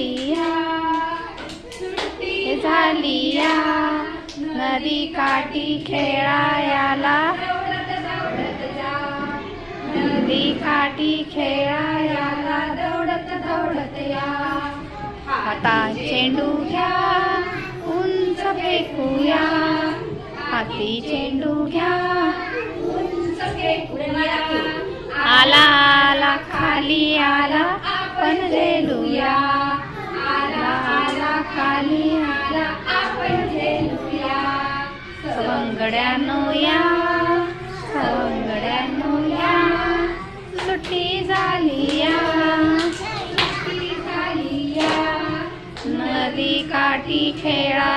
झालिया सुट्टी झालिया नदी काठी खेळायला नदी काठी खेळायला दौडत दौडत या हातात चेंडू घ्या उंच फेकूया हाती चेंडू घ्या उंच फेकूया आला आला खाली आला आपण झेलूया आला आला खाली आला आपण झेलूया सवंगड्यानो या सवंगड्यानो या सुट्टी झालिया सुट्टी झालिया नदी काठी खेळा